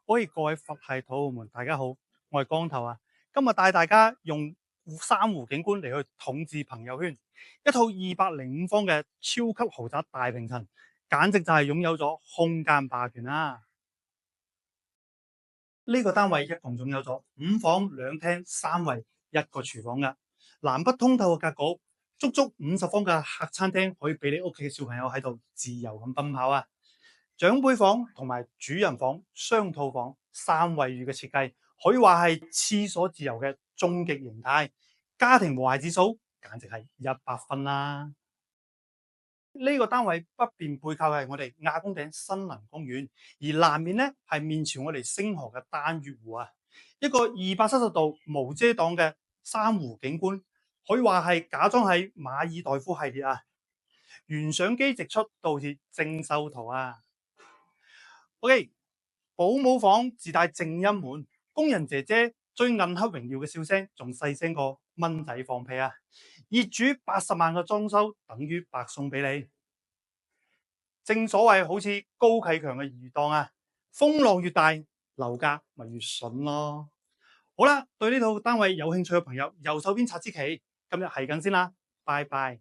喂，各位佛系土豪們，大家好，我係光頭啊。今日帶大家用珊瑚景觀嚟去統治朋友圈，一套205方嘅超級豪宅大平層，簡直就係擁有咗空間霸權啦。呢個單位一共擁有咗5房2廳3衛1個廚房噶，南北通透嘅格局，足足50方嘅客餐廳可以俾你屋企嘅小朋友喺度自由咁奔跑啊！長輩房同埋主人房雙套房3衛浴嘅設計，可以話係廁所自由嘅終極形態。家庭和諧指數簡直係100分啦！呢個單位北邊背靠嘅係我哋亞公頂森林公園，而南面咧係面朝我哋星河嘅丹月湖啊，一個270度無遮擋嘅珊瑚景觀，可以話係假裝喺馬爾代夫系列啊！原相機直出，導致精修圖啊！OK， 保姆房自帶靜音門，工人姐姐最暗黑榮耀嘅笑聲，仲細聲過蚊仔放屁啊！業主80萬嘅裝修等於白送俾你。正所謂好似高啟強嘅魚檔啊，風浪越大，樓價咪越筍咯。好啦，對呢套單位有興趣嘅朋友，右手邊刷支旗，今日係咁先啦，拜拜。